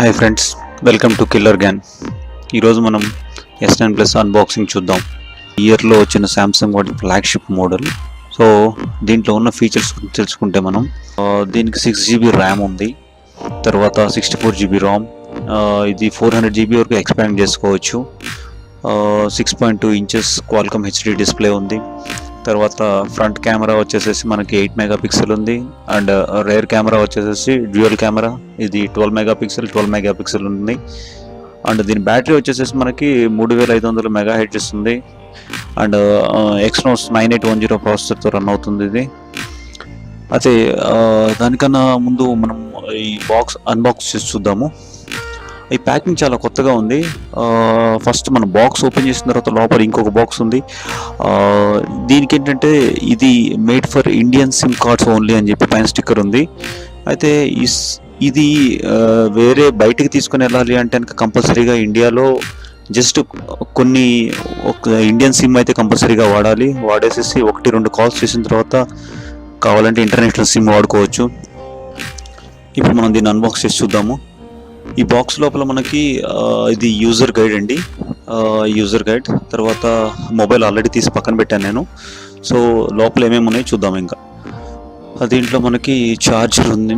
Hi friends, welcome to killer Gyan. ఈరోజు మనం S9+ unboxing చూద్దాం. ఇయర్లో వచ్చిన శాంసంగ్ వాటి ఫ్లాగ్షిప్ మోడల్. సో దీంట్లో ఉన్న ఫీచర్స్ గురించి తెలుసుకుంటే మనం దీనికి 6GB ర్యామ్ ఉంది, తర్వాత 64GB రామ్. ఇది 400GB వరకు ఎక్స్పాండ్ చేసుకోవచ్చు. 6.2 ఇంచెస్ క్వాల్కమ్ హెచ్డి డిస్ప్లే ఉంది. తర్వాత ఫ్రంట్ కెమెరా వచ్చేసేసి మనకి 8 మెగాపిక్సెల్ ఉంది. అండ్ రేర్ కెమెరా వచ్చేసేసి డ్యూయల్ కెమెరా, ఇది 12 మెగాపిక్సెల్ ఉంది. అండ్ దీని బ్యాటరీ వచ్చేసేసి మనకి 3500 మెగాహెర్ట్జ్ ఉంది. అండ్ ఎక్స్నోస్ 9810 ప్రాసెసర్తో రన్ అవుతుంది ఇది. అయితే దానికన్నా ముందు మనం ఈ బాక్స్ అన్బాక్స్ చేసి చూద్దాము. ఈ ప్యాకింగ్ చాలా కొత్తగా ఉంది. ఫస్ట్ మనం బాక్స్ ఓపెన్ చేసిన తర్వాత లోపల ఇంకొక బాక్స్ ఉంది. దీనికి ఏంటంటే ఇది made for Indian SIM cards only అని చెప్పి పైన స్టిక్కర్ ఉంది. అయితే ఇది వేరే బయటికి తీసుకుని వెళ్ళాలి అంటే కనుక కంపల్సరీగా ఇండియాలో జస్ట్ కొన్ని ఒక ఇండియన్ సిమ్ అయితే కంపల్సరీగా వాడాలి. వాడేసేసి 1-2 కాల్స్ చేసిన తర్వాత కావాలంటే ఇంటర్నేషనల్ సిమ్ వాడుకోవచ్చు. ఇప్పుడు మనం దీన్ని అన్బాక్స్ చేసి చూద్దాము. ఈ బాక్స్ లోపల మనకి ఇది యూజర్ గైడ్ అండి. యూజర్ గైడ్ తర్వాత మొబైల్ ఆల్రెడీ తీసి పక్కన పెట్టాను నేను. సో లోపల ఏమేమి ఉన్నాయో చూద్దాం. ఇంకా దీంట్లో మనకి ఛార్జర్ ఉంది,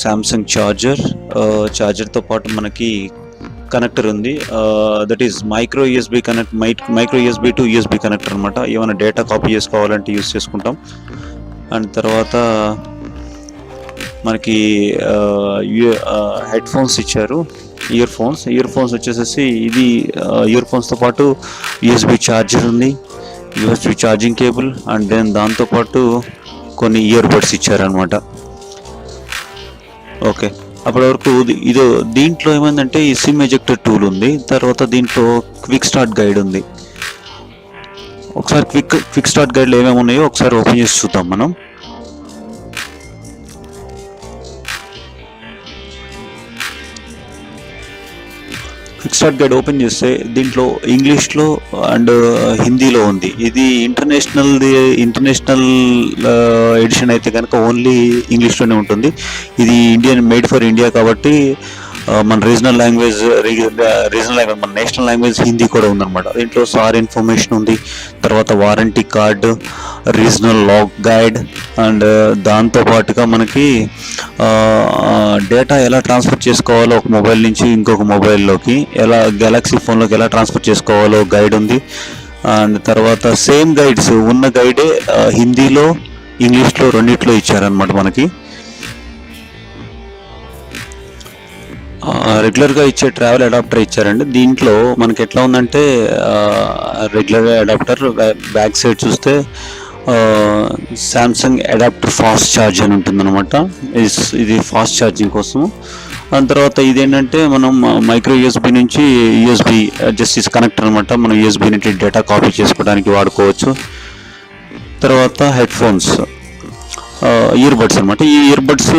శాంసంగ్ ఛార్జర్తో పాటు మనకి కనెక్టర్ ఉంది. That is micro USB to USB connector అనమాట. ఏమైనా డేటా కాపీ చేసుకోవాలంటే యూజ్ చేసుకుంటాం. అండ్ తర్వాత మనకి హెడ్ ఫోన్స్ ఇచ్చారు, ఇయర్ ఫోన్స్ వచ్చేసేసి ఇది ఇయర్ ఫోన్స్తో పాటు యూఎస్బి ఛార్జర్ ఉంది, USB charging cable, and then దాంతోపాటు కొన్ని ఇయర్ బడ్స్ ఇచ్చారనమాట. ఓకే, అప్పటి వరకు ఇది దీంట్లో ఏమైందంటే ఈ సిమ్ ఎజెక్టర్ టూల్ ఉంది. తర్వాత దీంట్లో క్విక్ స్టార్ట్ గైడ్ ఉంది. ఒకసారి క్విక్ స్టార్ట్ గైడ్లో ఏమేమి ఉన్నాయో ఒకసారి ఓపెన్ చేసి చూద్దాం మనం. క్విక్ స్టార్ట్ గైడ్ ఓపెన్ చేస్తే దీంట్లో ఇంగ్లీష్లో అండ్ హిందీలో ఉంది. ఇది ఇంటర్నేషనల్ ఎడిషన్ అయితే కనుక ఓన్లీ ఇంగ్లీష్లోనే ఉంటుంది. ఇది మేడ్ ఫర్ ఇండియా కాబట్టి మన రీజనల్ లాంగ్వేజ్ మన నేషనల్ లాంగ్వేజ్ హిందీ కూడా ఉందన్నమాట. దీంట్లో సార్ ఇన్ఫర్మేషన్ ఉంది, తర్వాత warranty card, regional log guide, and దాంతోపాటుగా మనకి డేటా ఎలా ట్రాన్స్ఫర్ చేసుకోవాలో ఒక మొబైల్ నుంచి ఇంకొక మొబైల్లోకి, ఎలా గెలాక్సీ ఫోన్లోకి ఎలా ట్రాన్స్ఫర్ చేసుకోవాలో గైడ్ ఉంది. అండ్ తర్వాత సేమ్ గైడ్స్ ఉన్న గైడే హిందీలో ఇంగ్లీష్లో రెండిట్లో ఇచ్చారనమాట మనకి. రెగ్యులర్గా ఇచ్చే ట్రావెల్ అడాప్టర్ ఇచ్చారండి. దీంట్లో మనకి ఎట్లా ఉందంటే రెగ్యులర్ అడాప్టర్ బ్యాక్ సైడ్ చూస్తే శాంసంగ్ అడాప్టర్ ఫాస్ట్ ఛార్జ్ అని ఉంటుందన్నమాట. ఇది ఫాస్ట్ ఛార్జింగ్ కోసం. దాని తర్వాత ఇదేంటంటే మనం మైక్రో యూఎస్బి నుంచి యూఎస్బి జస్ట్ కనెక్టర్ అనమాట. మనం యూఎస్బి నుంచి డేటా కాపీ చేసుకోవడానికి వాడుకోవచ్చు. తర్వాత హెడ్ ఫోన్స్, ఇయర్ బడ్స్ అనమాట. ఈ earbuds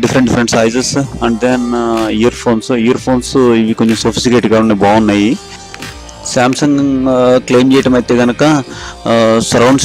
different sizes. And then earphones ఇవి కొంచెం సొఫిస్టికేట్గా ఉన్నాయి, బాగున్నాయి. శాంసంగ్ క్లెయిమ్ చేయటం అయితే కనుక సరౌండ్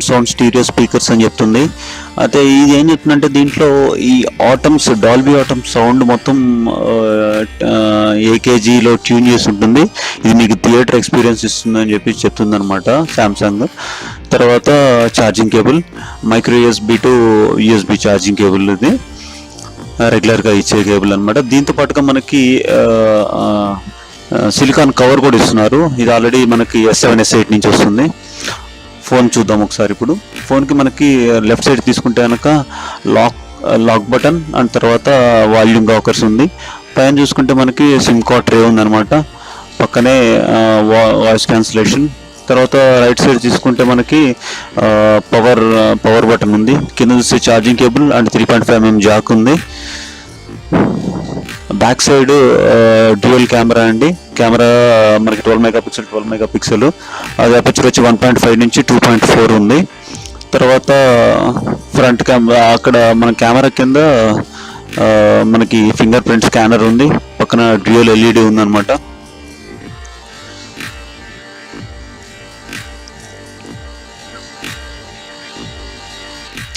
సౌండ్ స్టీరియో స్పీకర్స్ అని చెప్తుంది. అయితే ఇది ఏం చెప్తుందంటే దీంట్లో ఈ డాల్బీ ఆటమ్స్ సౌండ్ మొత్తం ఏకేజీలో ట్యూన్ చేసి ఉంటుంది. ఇది మీకు థియేటర్ ఎక్స్పీరియన్స్ ఇస్తుందని చెప్పి చెప్తుంది అనమాట శాంసంగ్. తర్వాత charging cable, micro USB to USB charging cable, ఇది రెగ్యులర్గా ఇచ్చే కేబుల్ అనమాట. దీంతో పాటుగా మనకి సిలికాన్ కవర్ కూడా ఇస్తున్నారు. ఇది ఆల్రెడీ మనకి S7 S8 నుంచి వస్తుంది. ఫోన్ చూద్దాం ఒకసారి. ఇప్పుడు ఫోన్కి మనకి లెఫ్ట్ సైడ్ తీసుకుంటే కనుక లాక్ బటన్, అండ్ తర్వాత వాల్యూమ్ రాకర్స్ ఉంది. పైన చూసుకుంటే మనకి సిమ్ కార్డ్ ట్రే ఉందన్నమాట. పక్కనే వాయిస్ క్యాన్సిలేషన్. తర్వాత రైట్ సైడ్ తీసుకుంటే మనకి పవర్ బటన్ ఉంది. కింద చూస్తే charging cable and 3.5mm Jack ఉంది. బ్యాక్ సైడ్ డ్యూయల్ కెమెరా అండి. కెమెరా మనకి 12 మెగాపిక్సెల్. అది అపర్చర్ వచ్చి 1.5 నుంచి 2.4 ఉంది. తర్వాత ఫ్రంట్ కెమెరా, అక్కడ మన కెమెరా కింద మనకి ఫింగర్ ప్రింట్ స్కానర్ ఉంది. పక్కన డ్యూయల్ ఎల్ఈడి ఉందన్నమాట.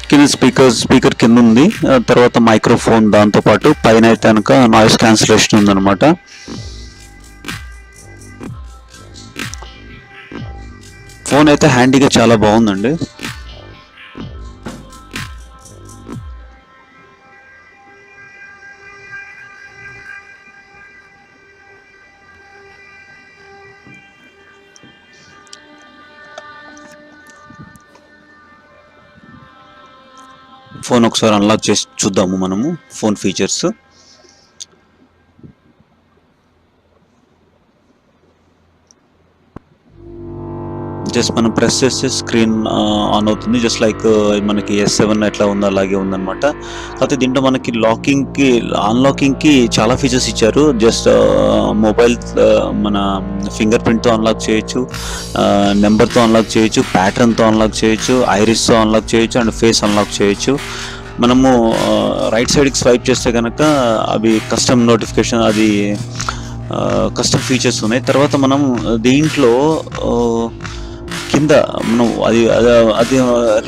కింద ఎక్స్టర్నల్ స్పీకర్ కింద ఉంది, తర్వాత మైక్రోఫోన్, దాంతోపాటు పైన అయితే కనుక నాయిస్ క్యాన్సిలేషన్ ఉందన్నమాట. ఫోన్ అయితే హ్యాండీగా చాలా బాగుందండి. ఫోన్ ఒకసారి అన్లాక్ చేసి చూద్దాము మనము ఫోన్ ఫీచర్స్. జస్ట్ మనం ప్రెస్ చేస్తే స్క్రీన్ ఆన్ అవుతుంది, జస్ట్ లైక్ మనకి S7 ఎట్లా ఉందో అలాగే ఉందన్నమాట. కాకపోతే దీంట్లో మనకి అన్లాకింగ్కి చాలా ఫీచర్స్ ఇచ్చారు. జస్ట్ మొబైల్ మన ఫింగర్ ప్రింట్తో అన్లాక్ చేయొచ్చు, నెంబర్తో అన్లాక్ చేయొచ్చు, ప్యాటర్న్తో అన్లాక్ చేయొచ్చు, ఐరిస్తో అన్లాక్ చేయొచ్చు అండ్ ఫేస్ అన్లాక్ చేయొచ్చు. మనము రైట్ సైడ్కి స్వైప్ చేస్తే కనుక అవి కస్టమ్ నోటిఫికేషన్, అది కస్టమ్ ఫీచర్స్ ఉన్నాయి. తర్వాత మనం దీంట్లో కింద మనం అది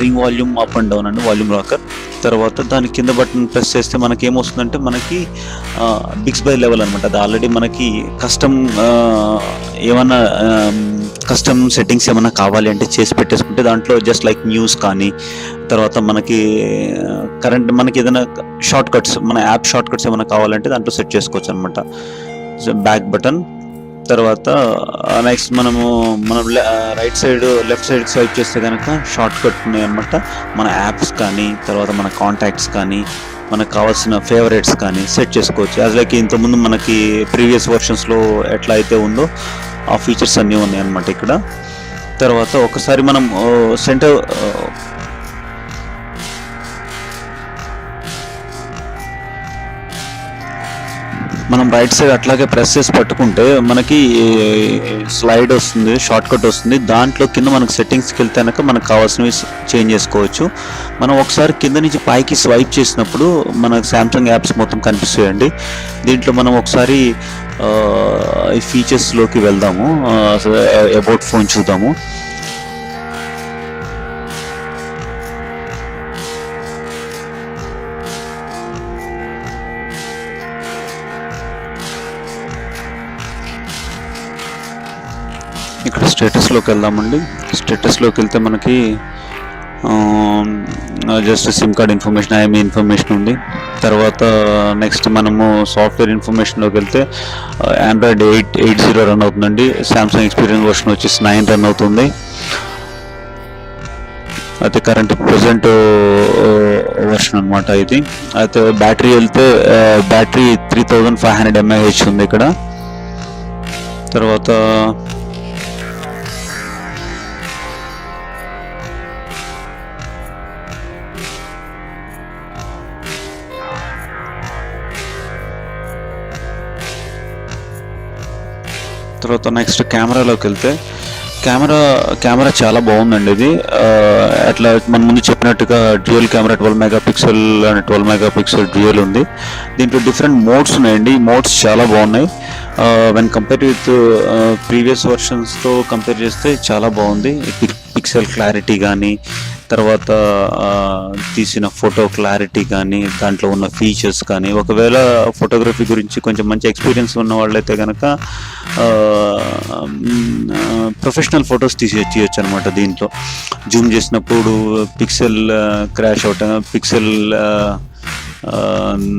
ring volume up and down అండి, వాల్యూమ్ రాకర్. తర్వాత దాని కింద బటన్ ప్రెస్ చేస్తే మనకి ఏమొస్తుందంటే మనకి బిక్స్ బై లెవెల్ అనమాట. అది ఆల్రెడీ మనకి ఏమన్నా కస్టమ్ సెట్టింగ్స్ ఏమైనా కావాలి అంటే చేసి పెట్టేసుకుంటే దాంట్లో జస్ట్ లైక్ న్యూస్ కానీ, తర్వాత మనకి మనకి ఏదైనా షార్ట్ కట్స్, మన యాప్ షార్ట్ కట్స్ ఏమైనా కావాలంటే దాంట్లో సెట్ చేసుకోవచ్చు అనమాట. Back button. తర్వాత నెక్స్ట్ మనం right side left side swipe చేస్తే కనుక షార్ట్ కట్ ఉన్నాయి అనమాట. మన యాప్స్ కానీ, తర్వాత మన కాంటాక్ట్స్ కానీ, మనకు కావాల్సిన ఫేవరెట్స్ కానీ సెట్ చేసుకోవచ్చు. యాజ్ లైక్ ఇంతకుముందు మనకి ప్రీవియస్ వర్షన్స్లో ఎట్లా అయితే ఉందో ఆ ఫీచర్స్ అన్నీ ఉన్నాయి అనమాట ఇక్కడ. తర్వాత ఒకసారి మనం మనం రైట్ సైడ్ అట్లాగే ప్రెస్ చేసి పట్టుకుంటే మనకి స్లైడ్ వస్తుంది, షార్ట్ కట్ వస్తుంది. దాంట్లో కింద మనకు సెట్టింగ్స్కి వెళ్తే కనుక మనకు కావాల్సినవి చేంజ్ చేసుకోవచ్చు. మనం ఒకసారి కింద నుంచి పైకి స్వైప్ చేసినప్పుడు మనకు శాంసంగ్ యాప్స్ మొత్తం కనిపిస్తాయండి. దీంట్లో మనం ఒకసారి ఈ ఫీచర్స్లోకి వెళ్దాము, అబౌట్ ఫోన్ చూద్దాము. ఇక్కడ స్టేటస్లోకి వెళ్దామండి. స్టేటస్లోకి వెళ్తే మనకి just SIM card information, IME information ఉంది. తర్వాత నెక్స్ట్ మనము సాఫ్ట్వేర్ ఇన్ఫర్మేషన్లోకి వెళ్తే ఆండ్రాయిడ్ 8.0 రన్ అవుతుందండి. శాంసంగ్ ఎక్స్పీరియన్స్ వర్షన్ వచ్చేసి 9 రన్ అవుతుంది. అయితే కరెంట్ ప్రజెంట్ వర్షన్ అనమాట ఇది. అయితే బ్యాటరీ వెళ్తే బ్యాటరీ 3500 mAh ఉంది ఇక్కడ. తర్వాత నెక్స్ట్ కెమెరాలోకి వెళ్తే కెమెరా చాలా బాగుందండి. ఇది అట్లా మన ముందు చెప్పినట్టుగా dual camera 12 megapixel and 12 megapixel dual ఉంది. దీంట్లో డిఫరెంట్ మోడ్స్ ఉన్నాయండి. ఈ మోడ్స్ చాలా బాగున్నాయి. వెన్ కంపేర్ విత్ ప్రీవియస్ వర్షన్స్తో కంపేర్ చేస్తే చాలా బాగుంది. పిక్సెల్ క్లారిటీ కానీ, తర్వాత తీసిన ఫోటో క్లారిటీ కానీ, దాంట్లో ఉన్న ఫీచర్స్ కానీ, ఒకవేళ ఫోటోగ్రఫీ గురించి కొంచెం మంచి ఎక్స్పీరియన్స్ ఉన్న వాళ్ళైతే కనుక ప్రొఫెషనల్ ఫొటోస్ తీయచ్చు అనమాట. దీంట్లో జూమ్ చేసినప్పుడు పిక్సెల్ క్రాష్ అవటం,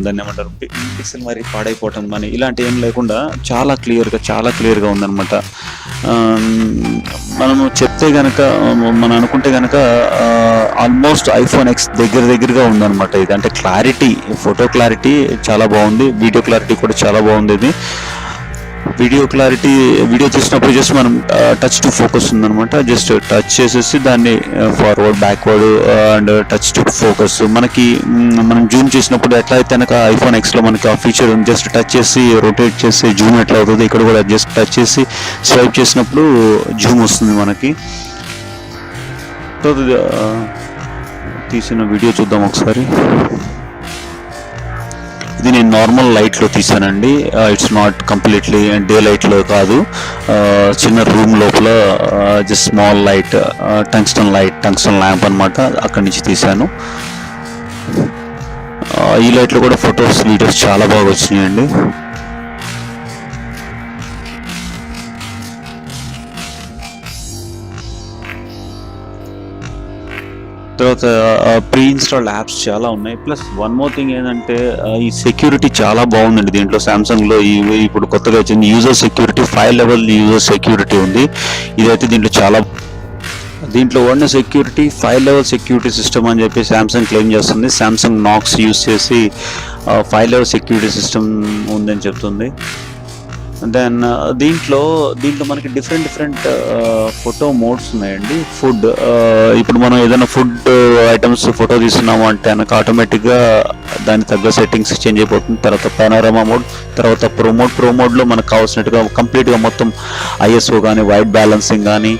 దాన్ని ఏమంటారు, పిక్సెల్ మరి పాడైపోవటం కానీ ఇలాంటి ఏం లేకుండా చాలా క్లియర్గా ఉందన్నమాట. మనము చెప్తే కనుక, మనం అనుకుంటే కనుక ఆల్మోస్ట్ ఐఫోన్ X దగ్గరగా ఉందన్నమాట ఇది. అంటే క్లారిటీ, ఫోటో క్లారిటీ చాలా బాగుంది, వీడియో క్లారిటీ కూడా చాలా బాగుంది. ఇది వీడియో తీసినప్పుడు జస్ట్ మనం టచ్ టు ఫోకస్ ఉందన్నమాట. జస్ట్ టచ్ చేసేసి దాన్ని forward, backward and touch to focus. మనం జూమ్ చేసినప్పుడు ఎట్లా అయితే కనుక ఐఫోన్ Xలో మనకి ఆ ఫీచర్ ఉంది. జస్ట్ టచ్ చేసి రొటేట్ చేసి జూమ్ ఎట్లా అవుతుంది, ఇక్కడ కూడా జస్ట్ టచ్ చేసి స్వైప్ చేసినప్పుడు జూమ్ వస్తుంది మనకి. తీసిన వీడియో చూద్దాం ఒకసారి. ఇది నేను నార్మల్ లైట్లో తీసానండి. ఇట్స్ నాట్ కంప్లీట్లీ డే లైట్లో కాదు, చిన్న రూమ్ లోపల just small light, tungsten lamp అనమాట, అక్కడి నుంచి తీసాను. ఈ లైట్లో కూడా ఫొటోస్ వీడియోస్ చాలా బాగా వచ్చినాయండి. తర్వాత ప్రీ ఇన్స్టాల్డ్ యాప్స్ చాలా ఉన్నాయి. ప్లస్ వన్ మోర్ థింగ్ ఏంటంటే ఈ సెక్యూరిటీ చాలా బాగుందండి దీంట్లో. సామ్సంగ్లో ఇప్పుడు కొత్తగా వచ్చింది user security, 5 level user security ఉంది. ఇదైతే దీంట్లో ఉన్న సెక్యూరిటీ 5 లెవెల్ సెక్యూరిటీ సిస్టమ్ అని చెప్పి సామ్సంగ్ క్లెయిమ్ చేస్తుంది. సామ్సంగ్ నాక్స్ యూజ్ చేసి 5 లెవెల్ సెక్యూరిటీ సిస్టమ్ ఉందని చెప్తుంది. దెన్ దీంట్లో మనకి డిఫరెంట్ ఫోటో మోడ్స్ ఉన్నాయండి. ఫుడ్, ఇప్పుడు మనం ఏదైనా ఫుడ్ ఐటమ్స్ ఫోటో తీస్తున్నాము అంటే కనుక ఆటోమేటిక్గా దానికి తగ్గ సెట్టింగ్స్ చేంజ్ అయిపోతుంది. తర్వాత పానోరమా మోడ్, తర్వాత ప్రో మోడ్లో మనకు కావాల్సినట్టుగా కంప్లీట్గా మొత్తం ఐఎస్ఓ కానీ, వైట్ బ్యాలెన్సింగ్ కానీ,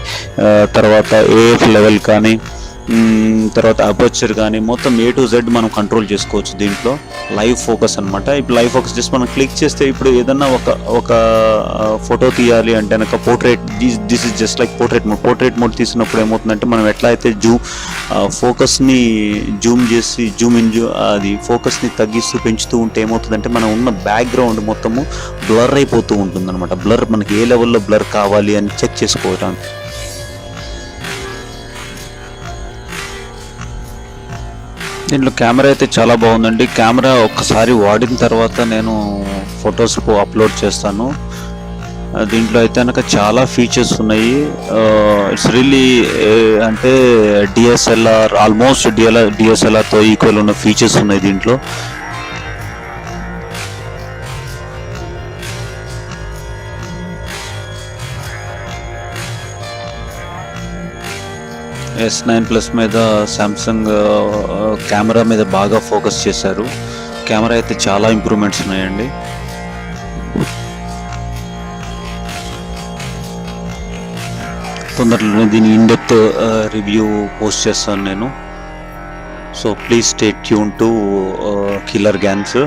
తర్వాత ఏఎఫ్ లెవెల్ కానీ, తర్వాత అపర్చర్ కానీ మొత్తం A to Z మనం కంట్రోల్ చేసుకోవచ్చు. దీంట్లో లైవ్ ఫోకస్ అనమాట. ఇప్పుడు లైవ్ ఫోకస్ జస్ట్ మనం క్లిక్ చేస్తే ఇప్పుడు ఏదన్నా ఒక ఫోటో తీయాలి అంటే కనుక portrait, this is just like portrait mode తీసినప్పుడు ఏమవుతుందంటే మనం ఎట్లా అయితే ఫోకస్ని జూమ్ చేసి అది ఫోకస్ని తగ్గిస్తూ పెంచుతూ ఉంటే ఏమవుతుందంటే మనం ఉన్న బ్యాక్గ్రౌండ్ మొత్తము బ్లర్ అయిపోతూ ఉంటుంది అనమాట. బ్లర్ మనకి ఏ లెవెల్లో బ్లర్ కావాలి అని చెక్ చేసుకోవడానికి. దీంట్లో కెమెరా అయితే చాలా బాగుందండి. కెమెరా ఒక్కసారి వాడిన తర్వాత నేను ఫొటోస్ అప్లోడ్ చేస్తాను. దీంట్లో అయితే కనుక చాలా ఫీచర్స్ ఉన్నాయి. ఇట్స్ రియల్లీ అంటే డిఎస్ఎల్ఆర్, ఆల్మోస్ట్ డిఎస్ఎల్ఆర్తో ఈక్వల్ ఉన్న ఫీచర్స్ ఉన్నాయి దీంట్లో. S9 ప్లస్ మీద సామ్సంగ్ కెమెరా మీద బాగా ఫోకస్ చేశారు. కెమెరా అయితే చాలా ఇంప్రూవ్మెంట్స్ ఉన్నాయండి. తొందరలోనే దీని ఇన్డెప్త్ రివ్యూ పోస్ట్ చేస్తాను నేను. So please stay tune to killer గ్యాన్స్.